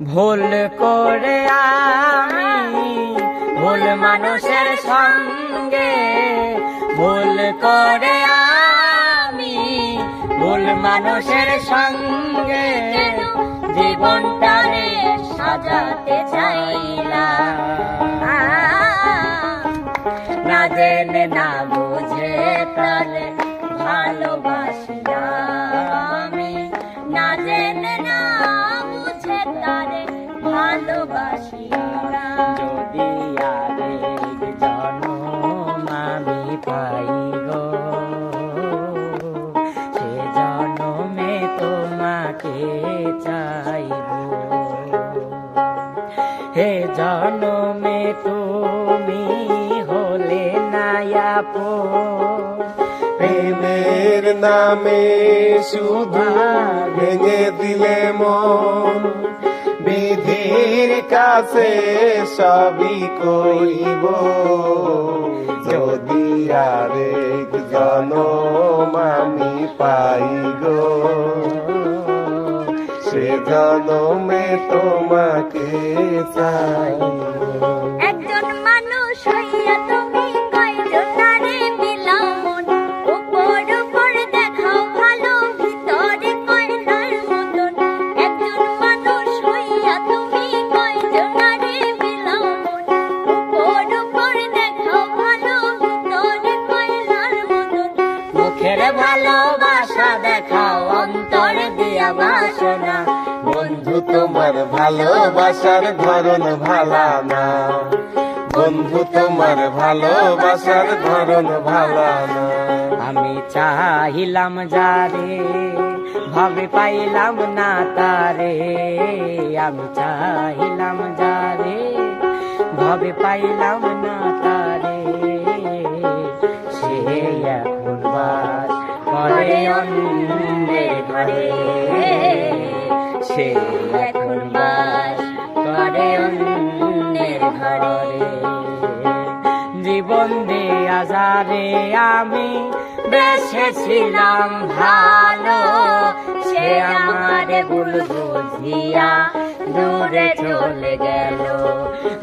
ভুল করে আমি ভুল মানুষের সঙ্গে, ভুল করে আমি ভুল মানুষের সঙ্গে জীবনটারে সাজাতে চাইলাম। না জেনে না বুঝে তারে ভালোবাসিলাম আমি, না জেনে না বুঝে তারে ভালোবাসিলাম। যদি আরেক জনম আমি পাই গো, সে জনমে তোমাকে চাইব। হে জনমে তুমি হলে না আপন, প্রেমের নামে শুধু ভেঙে দিলে মন, বিধির কাছে সবই কইব। যদি আরেক জনম আমি পাই গো, সে জনমে তোমাকে চাইব। একজন মানুষ হইয়া তুমি কয়জনারে বিলাও মন, উপর উপর দেখাও ভালো ভিতরে কয়লার মতন। একজন মানুষ হইয়া তুমি কয়জনারে বিলাও মন, উপর উপর দেখাও ভালো ভিতরে কয়লার মতন। মুখের ভালোবাসা দেখাও অন্তর দিয়া বাসনা, বন্ধু তোমার ভালোবাসার ধরন ভালা না, বন্ধু তোমার ভালোবাসার ধরন ভালা না। আমি চাহিলাম যারে ভাবে পাইলাম না তারে, আমি চাহিলাম যারে ভাবে পাইলাম না তারে, সে এখন বাস করে অন্যের ঘরে, সে এখন বাস করে অন্যের ঘরে। জীবন দিয়া যারে আমি বেসেছিলাম ভালো, সে আমারে ভুল বুঝিয়া দূরে চলে গেল।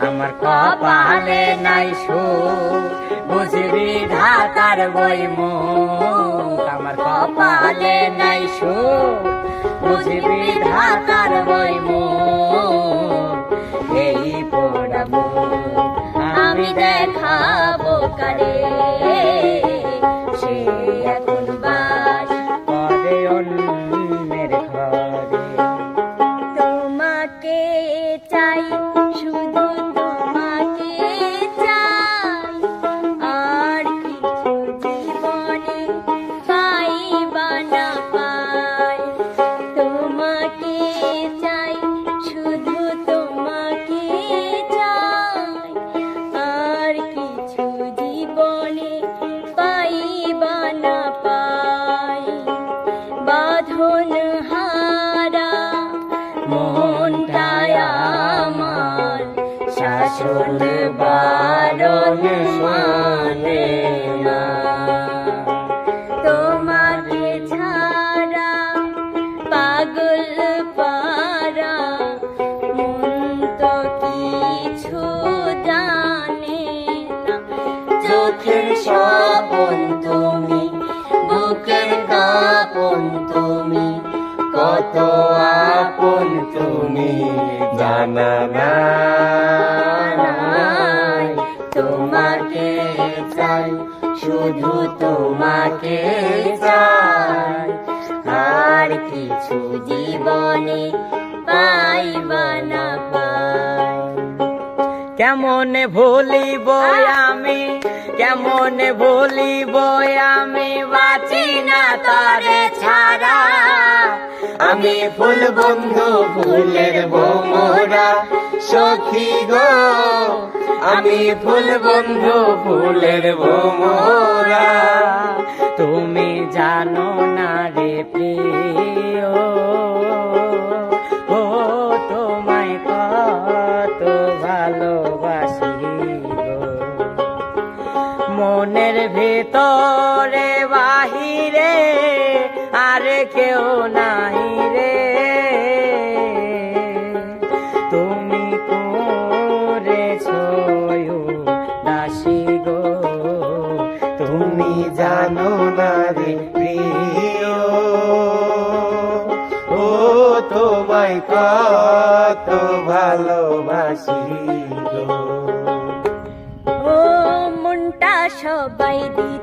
আমার কপালে নাই সুখ বুঝবি ধাতার বইমুখ, আমার কপালে নাই সুখ বুঝবি ধাতার বইমুখ। এই পোড়াবো আমি দেখাবো কারে, সে এখন বাস করে অন্যের ঘরে। তোমাকে চাই, শুধু তোমাকে চাই, আর কিছু জীবনে পাই বা না পাই। তোমাকে চাই, শুধু তোমাকে চাই, আর কিছু জীবনে পাই বা না পাই। বাঁধন হারা মনটায় আমার শাসন বারণ মানে না, তোমাকে ছাড়া পাগল পারা মন তো কিছু জানে না। চোখের স্বপন তুমি, বুকের কাঁপন তুমি, কত আপন তুমি জানা নাই। তোমাকে চাই, শুধু তোমাকে চাই, আর কিছু জীবনে পাই বা না পাই। কেমন ভুলিব আমি, কেমন ভুলিব আমি, বাঁচি না তারে ছাড়া। আমি ফুল বন্ধু ফুলের বোমরা সখী গো, আমি ফুল বন্ধু ফুলের বোমরা। তুমি জানো না রে প্রিয়, ও তোমায় কত ভালোবাসি গো। মনের ভেতরে বাহিরে আর কেউ নাই রে, তোমায় কত ভালোবাসি গো। ও মনটা সবাই দিয়ে